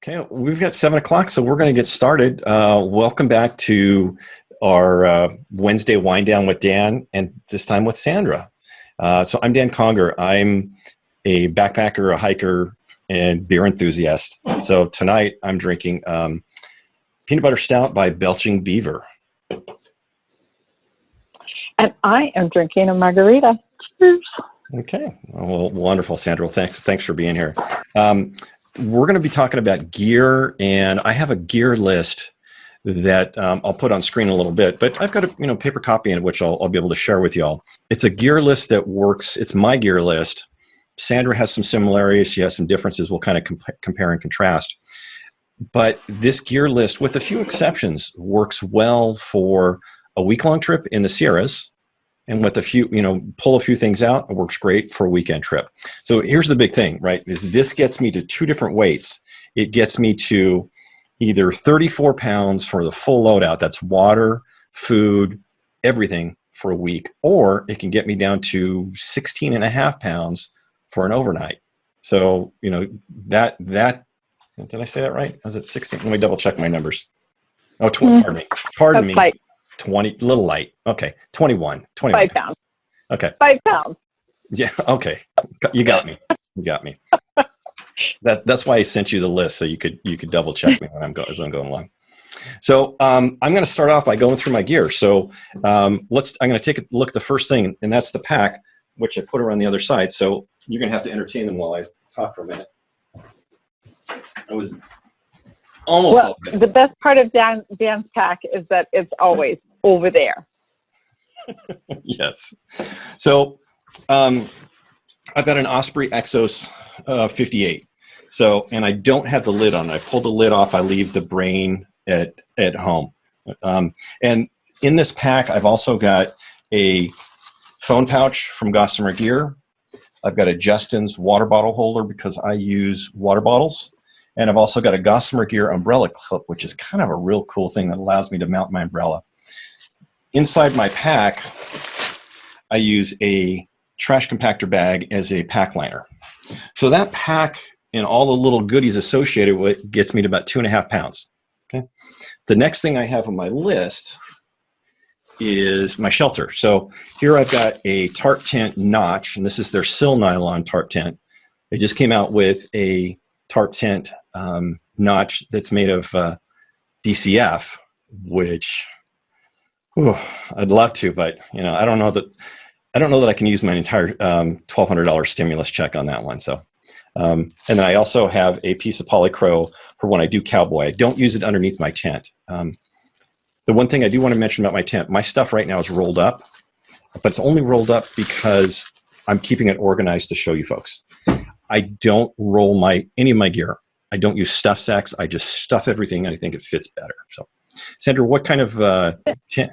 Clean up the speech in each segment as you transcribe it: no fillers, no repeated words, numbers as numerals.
Okay, we've got 7 o'clock, so we're going to get started. Welcome back to our Wednesday wind down with Dan, and this time with Sandra. So I'm Dan Conger. I'm a backpacker, a hiker, and beer enthusiast. So tonight I'm drinking peanut butter stout by Belching Beaver. And I am drinking a margarita. Cheers. Okay, well, wonderful, Sandra. Thanks for being here. We're going to be talking about gear, and I have a gear list that I'll put on screen in a little bit, but I've got a paper copy in it, which I'll be able to share with y'all. It's a gear list that works. It's my gear list. Sandra has some similarities. She has some differences. We'll kind of compare and contrast. But this gear list, with a few exceptions, works well for a week-long trip in the Sierras. And with a few, pull a few things out, it works great for a weekend trip. So here's the big thing, right? Is this gets me to two different weights. It gets me to either 34 pounds for the full loadout. That's water, food, everything for a week. Or it can get me down to 16 and a half pounds for an overnight. So, that did I say that right? Was it 16? Let me double check my numbers. Oh, pardon me. Light. 20, little light. Okay. 21 5 pounds. Okay. 5 pounds. Yeah. Okay. You got me. You got me. That's why I sent you the list, so you could double check me when as I'm going along. So I'm going to start off by going through my gear. So I'm going to take a look at the first thing, and that's the pack, which I put around the other side. So you're going to have to entertain them while I talk for a minute. I was almost. Well, the best part of Dan's pack is that it's always over there. Yes. So I've got an Osprey Exos 58. So, and I don't have the lid on. I pull the lid off. I leave the brain at home. And in this pack, I've also got a phone pouch from Gossamer Gear. I've got a Justin's water bottle holder because I use water bottles. And I've also got a Gossamer Gear umbrella clip, which is kind of a real cool thing that allows me to mount my umbrella. Inside my pack, I use a trash compactor bag as a pack liner. So that pack and all the little goodies associated with it gets me to about 2.5 pounds. Okay. The next thing I have on my list is my shelter. So here I've got a tarp tent notch, and this is their Sil Nylon tarp tent. They just came out with a tarp tent notch that's made of DCF, which I'd love to, but I don't know that I can use my entire $1,200 stimulus check on that one. So, and then I also have a piece of polycro for when I do cowboy. I don't use it underneath my tent. The one thing I do want to mention about my tent, my stuff right now is rolled up, but it's only rolled up because I'm keeping it organized to show you folks. I don't roll any of my gear. I don't use stuff sacks. I just stuff everything, and I think it fits better. So, Sandra, what kind of tent?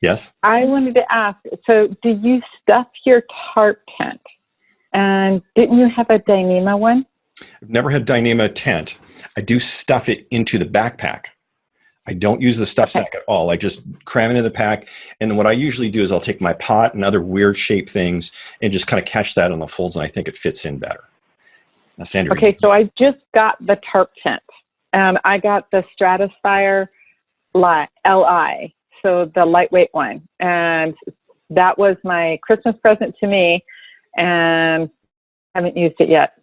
Yes? I wanted to ask, so do you stuff your tarp tent? And didn't you have a Dyneema one? I've never had Dyneema tent. I do stuff it into the backpack. I don't use the stuff sack at all. I just cram it into the pack. And then what I usually do is I'll take my pot and other weird shaped things and just kind of catch that on the folds, and I think it fits in better. Now, Sandra. Okay, so I just got the tarp tent. And I got the Stratospire LI, so the lightweight one. And that was my Christmas present to me, and I haven't used it yet.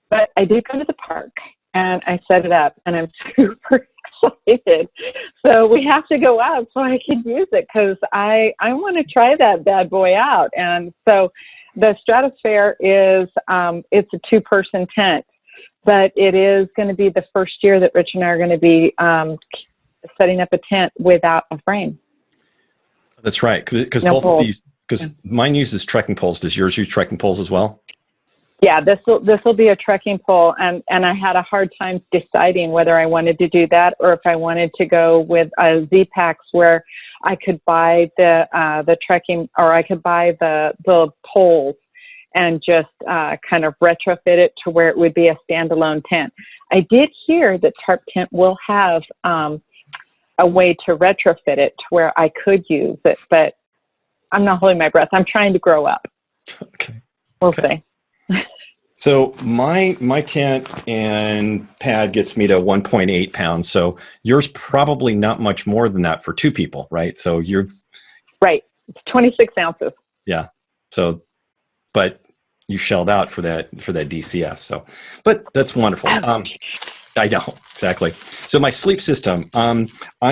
But I did go to the park, and I set it up, and I'm super excited. So we have to go out so I can use it, because I want to try that bad boy out. And so the Stratosphere is, it's a 2-person tent, but it is going to be the first year that Rich and I are going to be setting up a tent without a frame. That's right, because no both poles. of these, because mine uses trekking poles. Does yours use trekking poles as well? Yeah, this will be a trekking pole, and I had a hard time deciding whether I wanted to do that or if I wanted to go with Z-Packs where I could buy the trekking, or I could buy the poles and just kind of retrofit it to where it would be a standalone tent. I did hear that tarp tent will have a way to retrofit it to where I could use it, but I'm not holding my breath. I'm trying to grow up. Okay. We'll see. So my tent and pad gets me to 1.8 pounds. So yours probably not much more than that for two people, right? So you're Right. It's 26 ounces. yeah. So, but you shelled out for that DCF. So, but that's wonderful. I know exactly. So my sleep system, I'm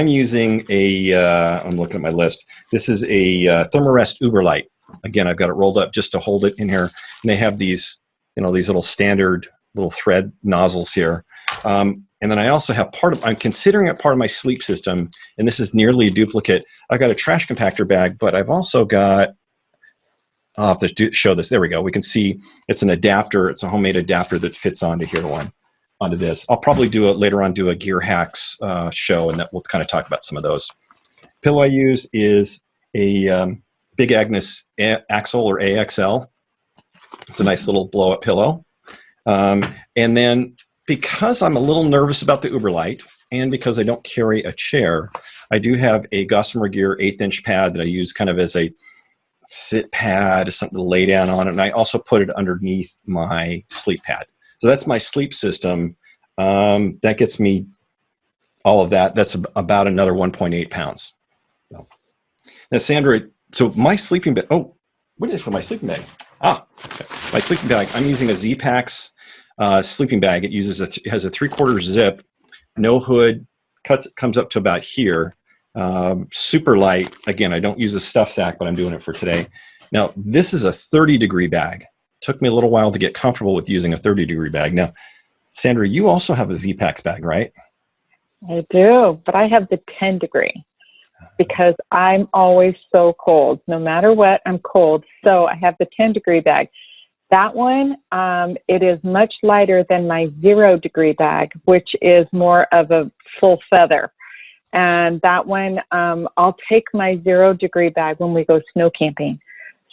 using I'm looking at my list. This is a Thermarest Uberlight. Again, I've got it rolled up just to hold it in here. And they have these, these little standard little thread nozzles here. And then I also have I'm considering it part of my sleep system, and this is nearly a duplicate. I've got a trash compactor bag, but I've also got, I'll have to show this. There we go. We can see it's an adapter. It's a homemade adapter that fits onto onto this. I'll probably later on do a gear hacks show, and that we'll kind of talk about some of those. Pillow I use is a Big Agnes Axle or AXL. It's a nice little blow up pillow. And then because I'm a little nervous about the Uberlight, and because I don't carry a chair, I do have a Gossamer Gear 1/8" pad that I use kind of as a sit pad, something to lay down on it. And I also put it underneath my sleep pad. So that's my sleep system. That gets me all of that. That's about another 1.8 pounds. So. Now, Sandra, so my sleeping bag, what is for my sleeping bag? Okay. My sleeping bag, I'm using a Z-Packs sleeping bag. It has a 3/4 zip, no hood, comes up to about here. Super light. Again, I don't use a stuff sack, but I'm doing it for today. Now, this is a 30-degree bag. Took me a little while to get comfortable with using a 30-degree bag. Now, Sandra, you also have a Z-Packs bag, right? I do, but I have the 10-degree because I'm always so cold. No matter what, I'm cold. So I have the 10-degree bag. That one, it is much lighter than my 0-degree bag, which is more of a full feather. And that one, I'll take my 0-degree bag when we go snow camping.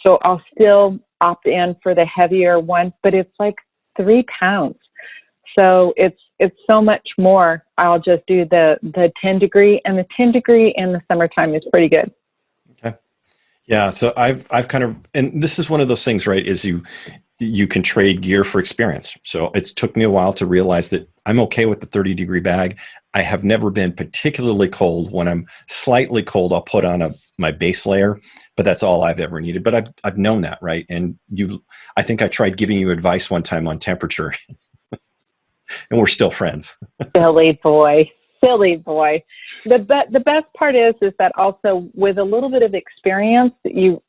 So I'll still opt in for the heavier one, but it's like 3 pounds. So it's so much more. I'll just do the 10-degree, and the 10-degree in the summertime is pretty good. Okay. Yeah. So I've kind of, and this is one of those things, right? Is you can trade gear for experience. So it's took me a while to realize that I'm okay with the 30-degree bag. I have never been particularly cold. When I'm slightly cold, I'll put on my base layer, but that's all I've ever needed. But I've known that, right? And I think I tried giving you advice one time on temperature, and we're still friends. Silly boy. The best part is that also with a little bit of experience,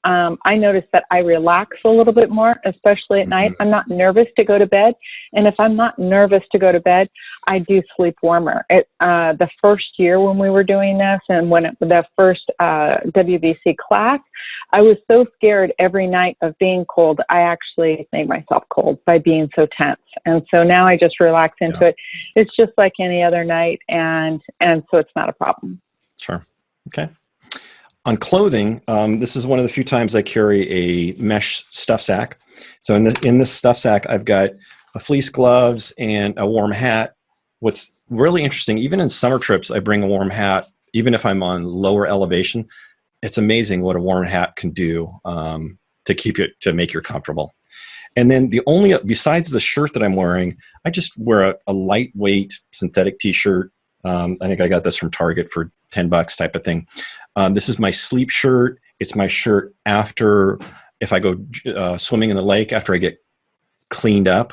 I notice that I relax a little bit more, especially at night. I'm not nervous to go to bed, and if I'm not nervous to go to bed, I do sleep warmer. The first year when we were doing this, and the first WBC class, I was so scared every night of being cold. I actually made myself cold by being so tense, and so now I just relax into it. It's just like any other night, and so it's not a problem. Sure. Okay. On clothing, this is one of the few times I carry a mesh stuff sack. So in this stuff sack, I've got a fleece gloves and a warm hat. What's really interesting, even in summer trips, I bring a warm hat, even if I'm on lower elevation. It's amazing what a warm hat can do to make you comfortable. And then besides the shirt that I'm wearing, I just wear a lightweight synthetic t-shirt. I think I got this from Target for $10 type of thing. This is my sleep shirt. It's my shirt if I go swimming in the lake after I get cleaned up,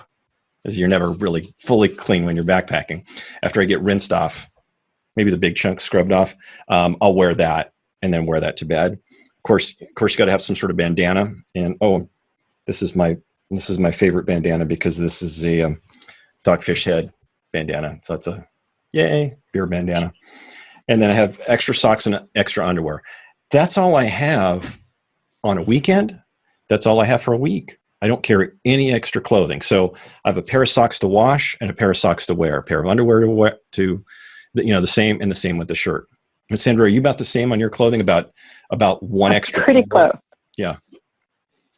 because you're never really fully clean when you're backpacking. After I get rinsed off, maybe the big chunk scrubbed off, I'll wear that and then wear that to bed. Of course, you got to have some sort of bandana. And this is my favorite bandana because this is a Dogfish Head bandana. So it's a yay beer bandana. And then I have extra socks and extra underwear. That's all I have on a weekend. That's all I have for a week. I don't carry any extra clothing. So I have a pair of socks to wash and a pair of socks to wear, a pair of underwear to wear, the same, and the same with the shirt. And Sandra, are you about the same on your clothing? About one extra? Pretty close. Yeah.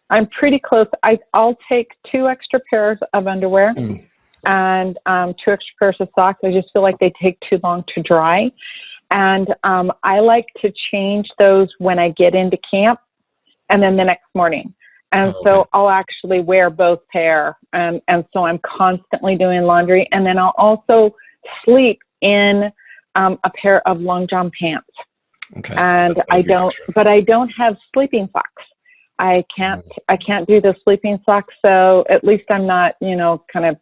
I'm pretty close. I'll take 2 extra pairs of underwear and 2 extra pairs of socks. I just feel like they take too long to dry. And I like to change those when I get into camp and then the next morning. And Oh, okay. so I'll actually wear both pair. And so I'm constantly doing laundry. And then I'll also sleep in a pair of long john pants. Okay. So And that's gotta be extra. but I don't have sleeping socks. I can't, Mm. I can't do the sleeping socks. So at least I'm not, you know, kind of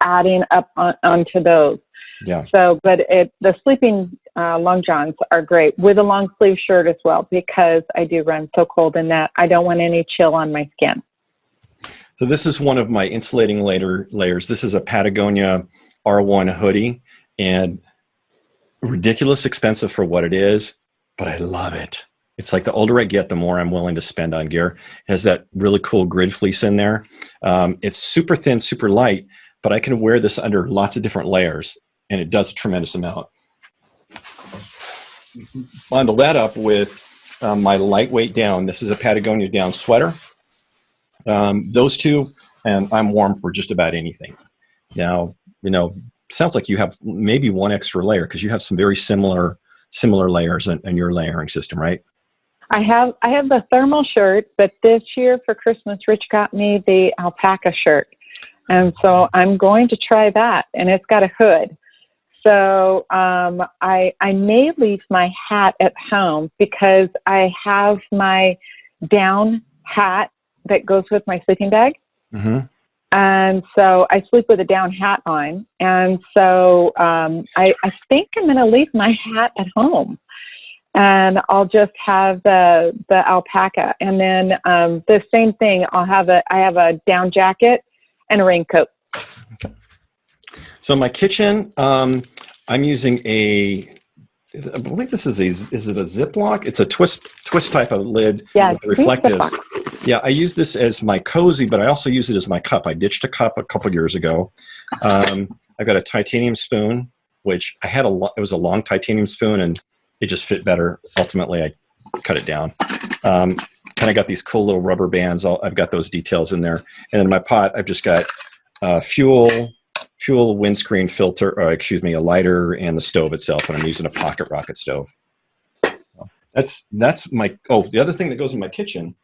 adding up onto those. Yeah. So, but the sleeping long johns are great with a long sleeve shirt as well, because I do run so cold in that I don't want any chill on my skin. So this is one of my insulating layers. This is a Patagonia R1 hoodie, and ridiculous expensive for what it is, but I love it. It's like the older I get, the more I'm willing to spend on gear. It has that really cool grid fleece in there. It's super thin, super light, but I can wear this under lots of different layers, and it does a tremendous amount. Bundle that up with my lightweight down. This is a Patagonia down sweater. Those two, and I'm warm for just about anything. Now, sounds like you have maybe one extra layer because you have some very similar layers in your layering system, right? I have the thermal shirt, but this year for Christmas, Rich got me the alpaca shirt. And so I'm going to try that, and it's got a hood. So I may leave my hat at home because I have my down hat that goes with my sleeping bag. Mm-hmm. And so I sleep with a down hat on. And so I think I'm going to leave my hat at home. And I'll just have the alpaca. And then the same thing, I have a down jacket and a raincoat. Okay. So in my kitchen, I'm using I believe this is it a Ziploc? It's a twist type of lid with reflective. Yeah, I use this as my cozy, but I also use it as my cup. I ditched a cup a couple years ago. I've got a titanium spoon, which it was a long titanium spoon, and it just fit better. Ultimately, I cut it down. Kind of got these cool little rubber bands. I've got those details in there. And in my pot, I've just got fuel, windscreen filter, or excuse me, a lighter, and the stove itself. And I'm using a pocket rocket stove. That's my. Oh, the other thing that goes in my kitchen,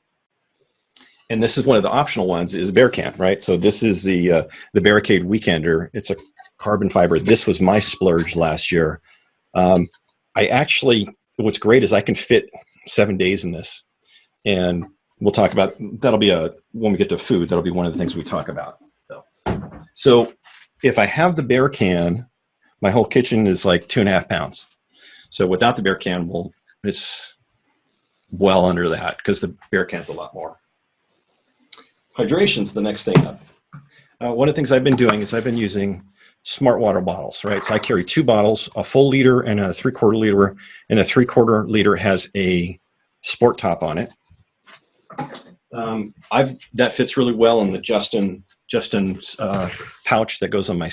and this is one of the optional ones, is Bear Can, right? So this is the Barricade Weekender. It's a carbon fiber. This was my splurge last year. What's great is I can fit 7 days in this, and we'll talk about that'll be when we get to food. That'll be one of the things we talk about. So if I have the Bear Can, my whole kitchen is like 2.5 pounds. So without the Bear Can, it's well under that because the Bear Can's a lot more. Hydration's the next thing up. One of the things I've been doing is I've been using smart water bottles, right? So I carry 2 bottles, a full liter and a 3/4 liter, and the 3/4 liter has a sport top on it. That fits really well in the Justin's pouch that goes on my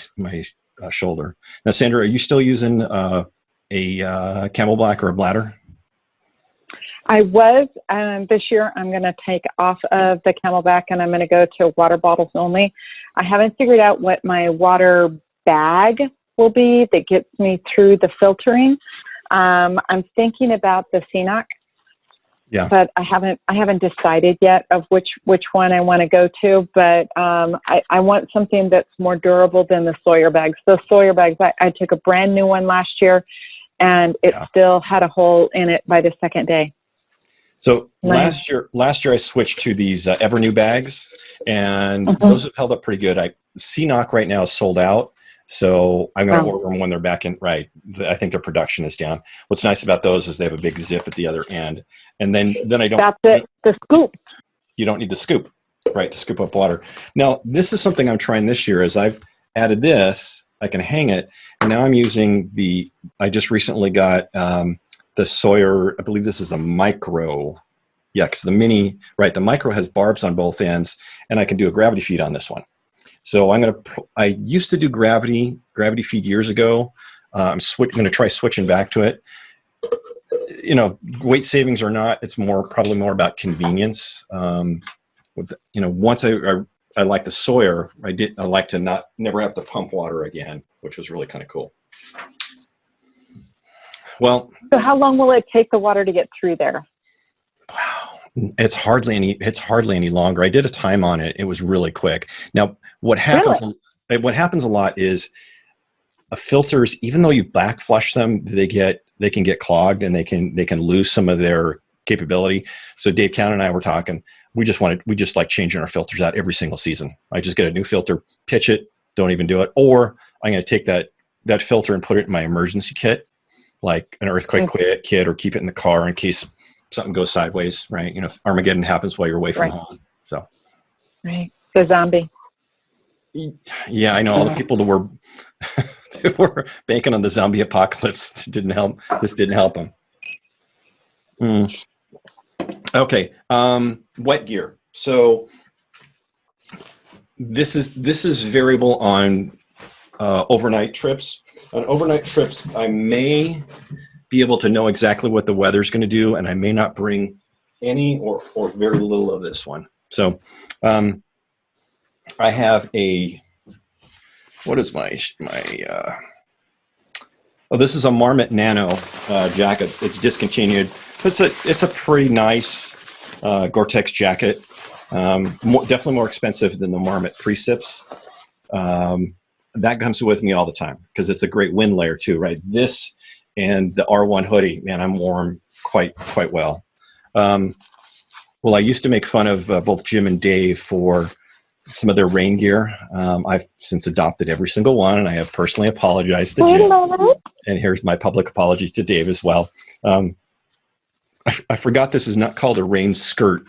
shoulder. Now, Sandra, are you still using a Camelback or a bladder? I was, this year I'm going to take off of the Camelback and I'm going to go to water bottles only. I haven't figured out what my water bag will be that gets me through the filtering. I'm thinking about the CNOC, but I haven't decided yet of which one I want to go to, but I want something that's more durable than the Sawyer bags. Those Sawyer bags, I took a brand new one last year and it still had a hole in it by the second day. So last year I switched to these Evernew bags, and those have held up pretty good. CNOC right now is sold out, so I'm going to order them when they're back in. Right, I think their production is down. What's nice about those is they have a big zip at the other end, and then I don't. That's it. The scoop. You don't need the scoop, right, to scoop up water. Now this is something I'm trying this year. As I've added this, I can hang it, and now I'm using I just recently got. The Sawyer, I believe this is the micro. Yeah, because the mini, right, the micro has barbs on both ends, and I can do a gravity feed on this one. So I used to do gravity feed years ago. I'm going to try switching back to it. Weight savings or not, it's probably more about convenience. Once I like the Sawyer, I like to never have to pump water again, which was really kind of cool. Well, so how long will it take the water to get through there? Wow. It's hardly any longer. I did a time on it. It was really quick. Now, what happens, Really? what happens a lot is filters, even though you've back flushed them, they can get clogged and they can lose some of their capability. So Dave Count and I were talking. We just like changing our filters out every single season. I just get a new filter, pitch it, don't even do it, or I'm going to take that filter and put it in my emergency kit, like an earthquake kit, or keep it in the car in case something goes sideways, right? You know, if Armageddon happens while you're away from home. So, right. The zombie. Yeah, I know all the people that were that were banking on the zombie apocalypse didn't help. This didn't help them. Okay, wet gear. So this is variable on overnight trips. On overnight trips, I may be able to know exactly what the weather's going to do, and I may not bring any or very little of this one. So I have what is this is a Marmot Nano jacket. It's discontinued. It's a pretty nice Gore-Tex jacket. Definitely more expensive than the Marmot Precips. That comes with me all the time because it's a great wind layer too, right? This and the R1 hoodie, man, I'm warm quite well. Well, I used to make fun of both Jim and Dave for some of their rain gear. I've since adopted every single one, and I have personally apologized to Jim. And here's my public apology to Dave as well. I forgot this is not called a rain skirt.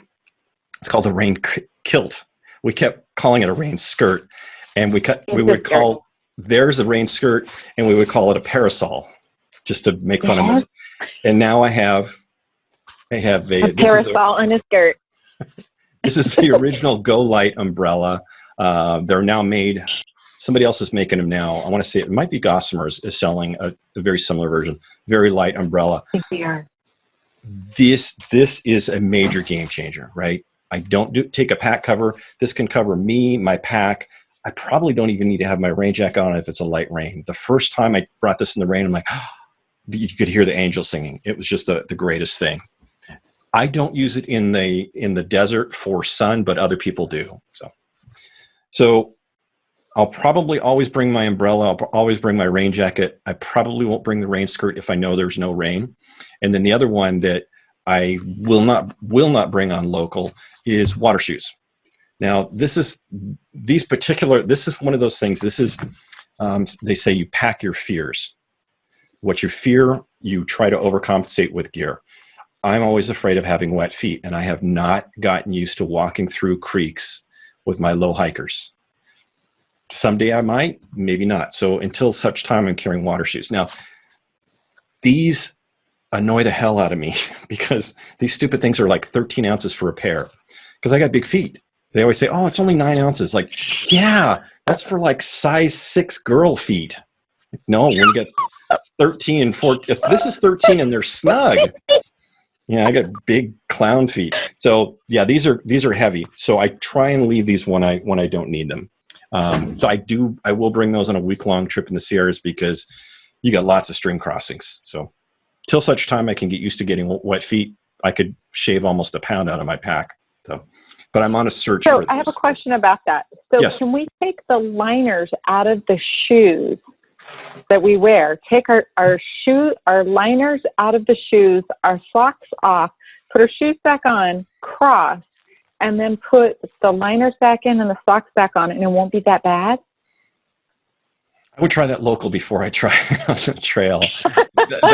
It's called a rain kilt. We kept calling it a rain skirt, and we would call theirs a rain skirt, and we would call it a parasol, just to make fun of us. And now I have a parasol and a skirt. This is the original Go Light umbrella. They're now made. Somebody else is making them now. I want to say it might be Gossamer's is selling a very similar version. Very light umbrella. I think they are. This is a major game changer, right? I don't take a pack cover. This can cover me, my pack. I probably don't even need to have my rain jacket on if it's a light rain. The first time I brought this in the rain, I'm like, oh, you could hear the angels singing. It was just the greatest thing. I don't use it in the desert for sun, but other people do. So I'll probably always bring my umbrella. I'll always bring my rain jacket. I probably won't bring the rain skirt if I know there's no rain. And then the other one that I will not bring on local is water shoes. Now, this is one of those things. This is, they say you pack your fears. What you fear, you try to overcompensate with gear. I'm always afraid of having wet feet, and I have not gotten used to walking through creeks with my low hikers. Someday I might, maybe not. So until such time, I'm carrying water shoes. Now, these annoy the hell out of me because these stupid things are like 13 ounces for a pair because I got big feet. They always say, oh, it's only 9 ounces. Like, yeah, that's for like size 6 girl feet. No, when you get 13 and 14, if this is 13 and they're snug, yeah, I got big clown feet. So yeah, these are heavy. So I try and leave these when I don't need them. So I will bring those on a week-long trip in the Sierras because you got lots of stream crossings. So till such time I can get used to getting wet feet, I could shave almost a pound out of my pack. So, but I'm on a search for this. I have a question about that. So yes. Can we take the liners out of the shoes that we wear? Take our liners out of the shoes, our socks off, put our shoes back on, cross, and then put the liners back in and the socks back on, and it won't be that bad? I would try that local before I try it on the trail.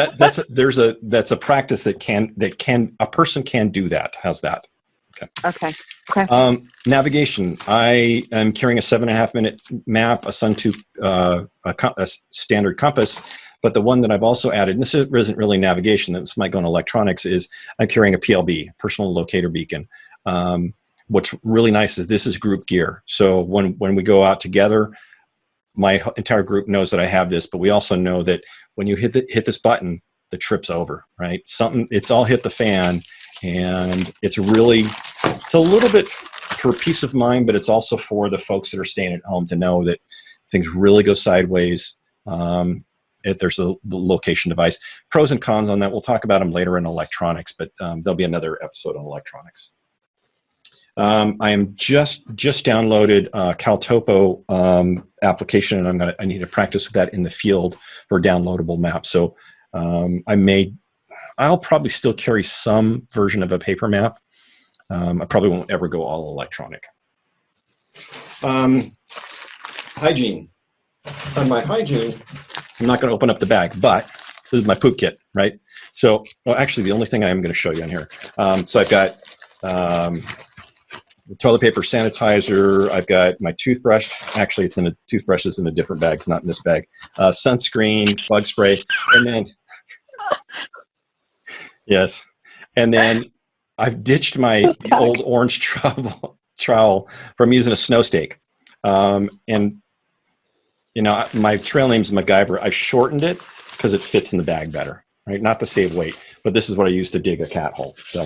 That's a practice that a person can do that. How's that? Okay. Navigation. I am carrying a 7.5 minute map, a Sun2, a standard compass, but the one that I've also added, and this isn't really navigation, this might go in electronics, is I'm carrying a PLB, personal locator beacon. What's really nice is this is group gear. So when we go out together, my entire group knows that I have this, but we also know that when you hit this button, the trip's over, right? It's all hit the fan, and it's a little bit for peace of mind, but it's also for the folks that are staying at home to know that things really go sideways. And there's a location device. Pros and cons on that. We'll talk about them later in electronics, but there'll be another episode on electronics. I am just downloaded Caltopo application, and I need to practice with that in the field for downloadable maps. So I'll probably still carry some version of a paper map. I probably won't ever go all electronic. Hygiene. On my hygiene, I'm not going to open up the bag, but this is my poop kit, right? So, well, actually, the only thing I am going to show you on here. So I've got toilet paper, sanitizer. I've got my toothbrush. Actually, toothbrush is in a different bag. It's not in this bag. Sunscreen, bug spray, and then yes, and then I've ditched my old orange trowel from using a snow stake, and my trail name's MacGyver. I've shortened it because it fits in the bag better, right? Not to save weight, but this is what I use to dig a cat hole. So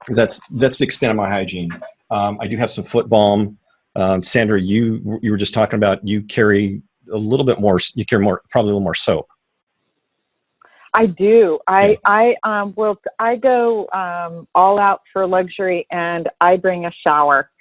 that's the extent of my hygiene. I do have some foot balm. Sandra, you were just talking about you carry a little bit more. You carry probably a little more soap. I do. Yeah. I go all out for luxury, and I bring a shower.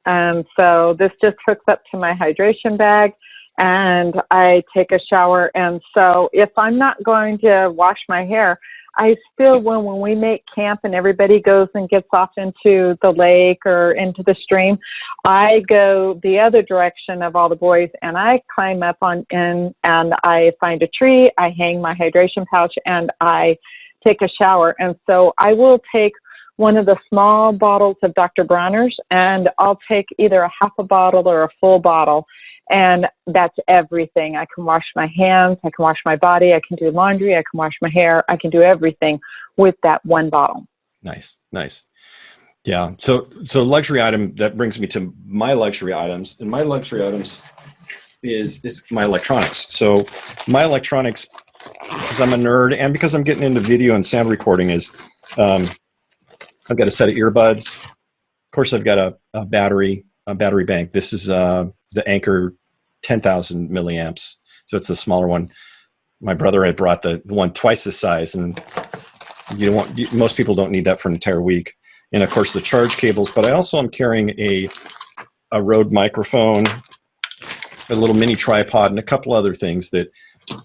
So this just hooks up to my hydration bag, and I take a shower. And so if I'm not going to wash my hair, I still, when we make camp and everybody goes and gets off into the lake or into the stream, I go the other direction of all the boys, and I climb up and I find a tree, I hang my hydration pouch, and I take a shower. And so I will take one of the small bottles of Dr. Bronner's, and I'll take either a half a bottle or a full bottle. And that's everything. I can wash my hands, I can wash my body, I can do laundry, I can wash my hair, I can do everything with that one bottle. Nice. Yeah. So luxury item, that brings me to my luxury items. And my luxury items is my electronics. So my electronics, because I'm a nerd and because I'm getting into video and sound recording, is I've got a set of earbuds. Of course, I've got a battery bank. This is the Anchor 10,000 milliamps. So it's the smaller one. My brother had brought the one twice the size, and most people don't need that for an entire week. And of course the charge cables, but I also am carrying a Rode microphone, a little mini tripod, and a couple other things that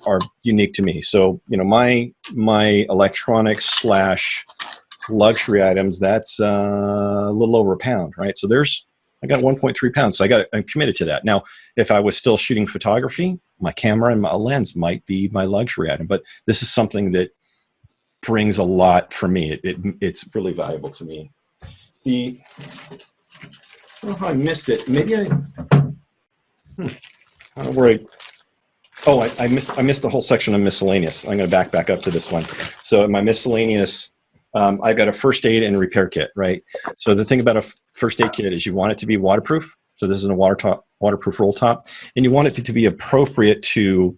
are unique to me. So, my electronics / luxury items, that's a little over a pound, right? So I got 1.3 pounds. So I'm committed to that. Now, if I was still shooting photography, my camera and my lens might be my luxury item, but this is something that brings a lot for me. It's really valuable to me. I don't know how I missed it. Maybe I don't know where I missed the whole section of miscellaneous. I'm going to back up to this one. So in my miscellaneous, I've got a first aid and repair kit, right? So the thing about a first aid kit is you want it to be waterproof. So this is a waterproof roll top, and you want it to be appropriate to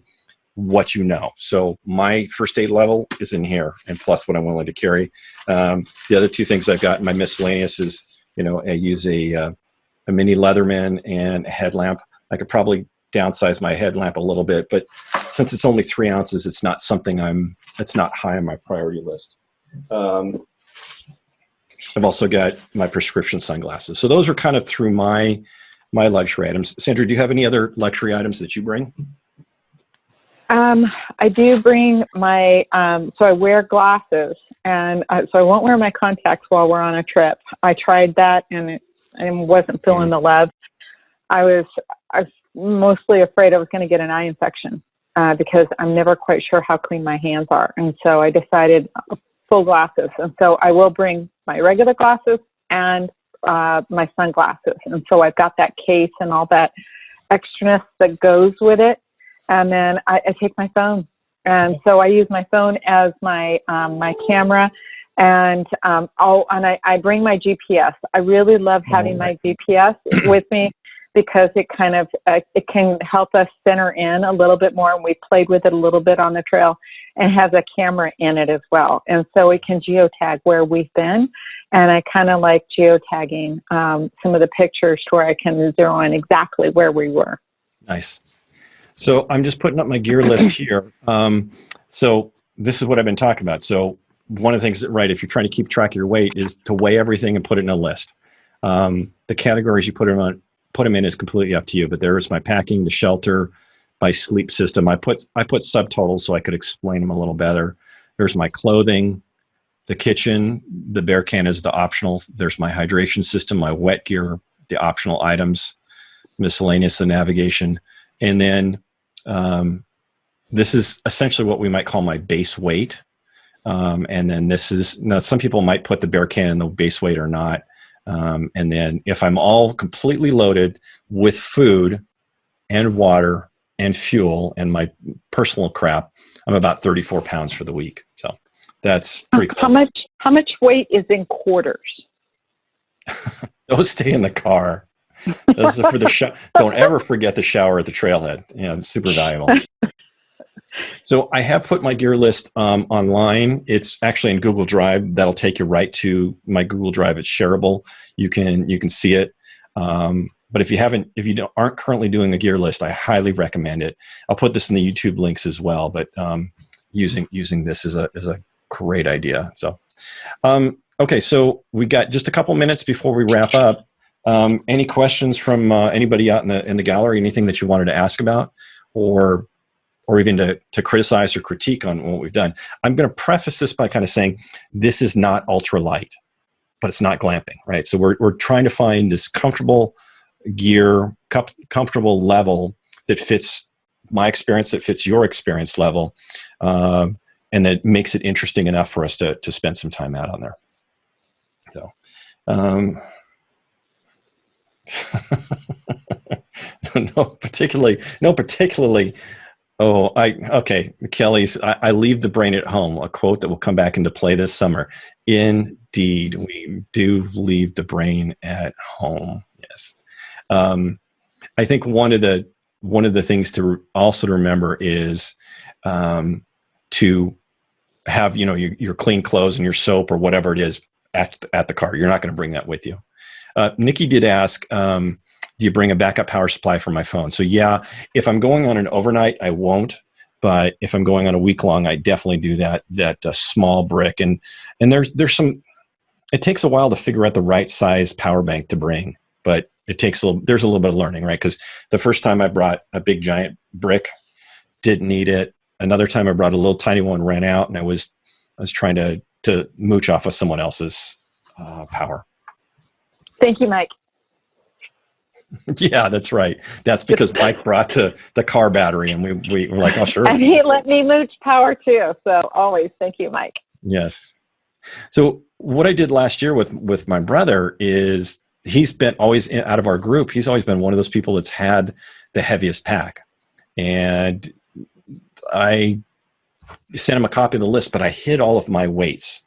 what you know. So my first aid level is in here, and plus what I'm willing to carry. The other two things I've got in my miscellaneous is, I use a mini Leatherman and a headlamp. I could probably downsize my headlamp a little bit, but since it's only 3 ounces, it's not something it's not high on my priority list. I've also got my prescription sunglasses. So those are kind of through my luxury items. Sandra, do you have any other luxury items that you bring? I do bring my, so I wear glasses, and so I won't wear my contacts while we're on a trip. I tried that, and I wasn't feeling the love. I was mostly afraid I was going to get an eye infection because I'm never quite sure how clean my hands are. And so I decided full glasses. And so I will bring my regular glasses and my sunglasses. And so I've got that case and all that extraness that goes with it. And then I take my phone. And so I use my phone as my camera. And I bring my GPS. I really love having my GPS with me because it kind of it can help us center in a little bit more. And we played with it a little bit on the trail, and has a camera in it as well. And so it can geotag where we've been. And I kind of like geotagging some of the pictures to where I can zero in exactly where we were. Nice. So I'm just putting up my gear list here. So this is what I've been talking about. So one of the things that, right, if you're trying to keep track of your weight, is to weigh everything and put it in a list. The categories you put them in is completely up to you. But there's my packing, the shelter, my sleep system. I put subtotals so I could explain them a little better. There's my clothing, the kitchen, the bear can is the optional. There's my hydration system, my wet gear, the optional items, miscellaneous, the navigation. And then this is essentially what we might call my base weight. And then this is, now some people might put the bear can in the base weight or not. And then if I'm all completely loaded with food and water and fuel and my personal crap, I'm about 34 pounds for the week. So that's pretty close. How much weight is in quarters? Those stay in the car. Those are for the don't ever forget the shower at the trailhead. It's super valuable. So I have put my gear list online. It's actually in Google Drive. That'll take you right to my Google Drive. It's shareable. You can see it. But if you aren't currently doing a gear list, I highly recommend it. I'll put this in the YouTube links as well. But using this is a great idea. So, okay. So we got just a couple minutes before we wrap up. Any questions from anybody out in the gallery? Anything that you wanted to ask about, or even to criticize or critique on what we've done? I'm going to preface this by kind of saying this is not ultralight, but it's not glamping, right? So we're trying to find this comfortable gear, comfortable level that fits my experience, that fits your experience level, and that makes it interesting enough for us to spend some time out on there. So, no particularly. Oh, okay. Kelly's, I leave the brain at home, a quote that will come back into play this summer. Indeed, we do leave the brain at home. Yes. I think one of the things to also remember is to have, your clean clothes and your soap or whatever it is at the car. You're not going to bring that with you. Nikki did ask, do you bring a backup power supply for my phone? So yeah, if I'm going on an overnight, I won't. But if I'm going on a week long, I definitely do that small brick. And there's some, it takes a while to figure out the right size power bank to bring, but there's a little bit of learning, right? Because the first time I brought a big giant brick, didn't need it. Another time I brought a little tiny one, ran out, and I was trying to mooch off of someone else's power. Thank you, Mike. Yeah, that's right. That's because Mike brought the car battery, and we were like, oh, sure. And he let me mooch power too. So always, thank you, Mike. Yes. So what I did last year with my brother is he's been always out of our group. He's always been one of those people that's had the heaviest pack. And I sent him a copy of the list, but I hid all of my weights.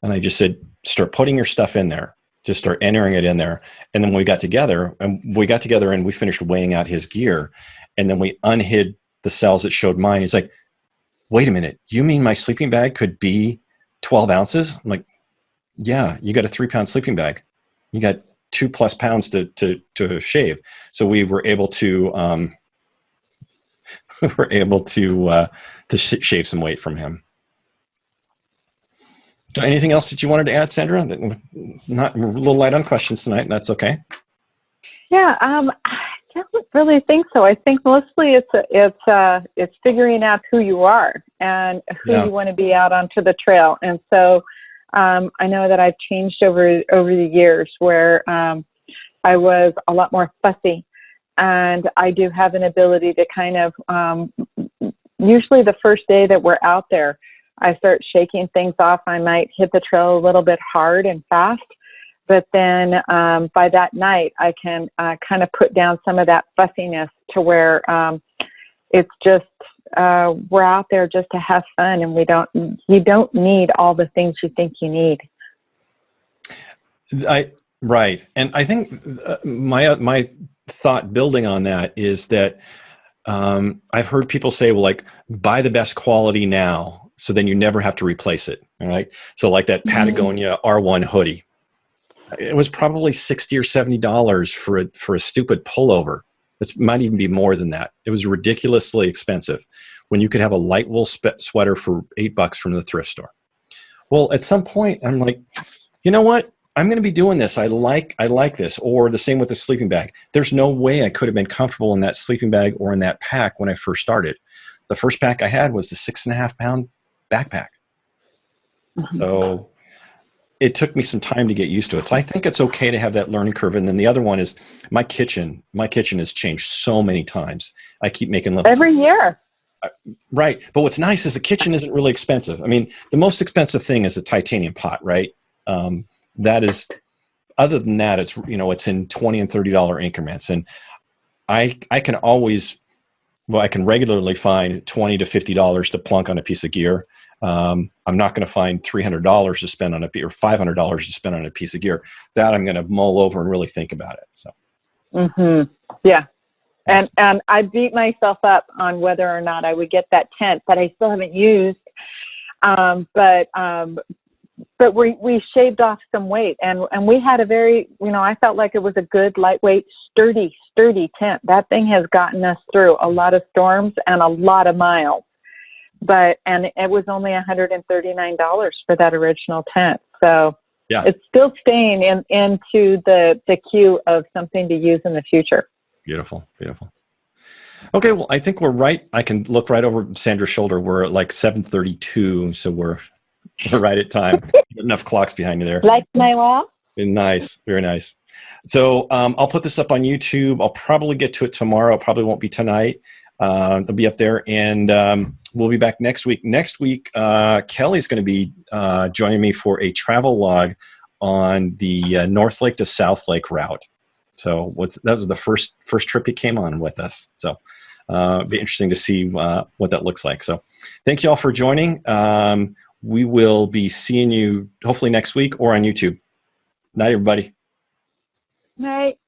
And I just said, start putting your stuff in there. Just start entering it in there. And then we got together and we finished weighing out his gear. And then we unhid the cells that showed mine. He's like, wait a minute, you mean my sleeping bag could be 12 ounces? I'm like, yeah, you got a 3-pound sleeping bag. You got 2+ pounds to shave. So we were able to, shave some weight from him. Anything else that you wanted to add, Sandra? Not a little light on questions tonight. That's okay. Yeah, I don't really think so. I think mostly it's figuring out who you are and who you want to be out onto the trail. And so I know that I've changed over the years where I was a lot more fussy, and I do have an ability to kind of usually the first day that we're out there, I start shaking things off. I might hit the trail a little bit hard and fast, but then by that night, I can kind of put down some of that fussiness to where it's just we're out there just to have fun, and you don't need all the things you think you need. Right, and I think my thought building on that is that I've heard people say, well, like, buy the best quality now, so then you never have to replace it. All right. So like that Patagonia R1 hoodie, it was probably $60 or $70 for a stupid pullover It might even be more than that. It was ridiculously expensive when you could have a light wool sweater for $8 from the thrift store. Well, at some point, I'm like, you know what? I'm going to be doing this. I like this. Or the same with the sleeping bag. There's no way I could have been comfortable in that sleeping bag or in that pack when I first started. The first pack I had was the 6.5 pound backpack. So it took me some time to get used to it. So I think it's okay to have that learning curve. And then the other one is my kitchen. My kitchen has changed so many times. I keep making little every year. Right. But what's nice is the kitchen isn't really expensive. I mean, the most expensive thing is a titanium pot, right? That is, other than that, it's, it's in $20 and $30 increments. And I can always, I can regularly find $20 to $50 to plunk on a piece of gear. I'm not going to find $300 to spend on or $500 to spend on a piece of gear. That I'm going to mull over and really think about it. So, yeah. And I beat myself up on whether or not I would get that tent that I still haven't used. But we shaved off some weight, and we had a very, I felt like it was a good, lightweight, sturdy tent. That thing has gotten us through a lot of storms and a lot of miles. And it was only $139 for that original tent. So yeah, it's still staying into the queue of something to use in the future. Beautiful. Okay, well, I think we're right. I can look right over Sandra's shoulder. We're at like 7:32, so we're right at time. Enough clocks behind you there. Like my wall? Nice, very nice. So I'll put this up on YouTube. I'll probably get to it tomorrow. Probably won't be tonight. They'll be up there, and we'll be back next week. Next week, Kelly's going to be joining me for a travel log on the North Lake to South Lake route. So that was the first trip he came on with us. So it'll be interesting to see what that looks like. So thank you all for joining. We will be seeing you hopefully next week or on YouTube. Night, everybody. Night.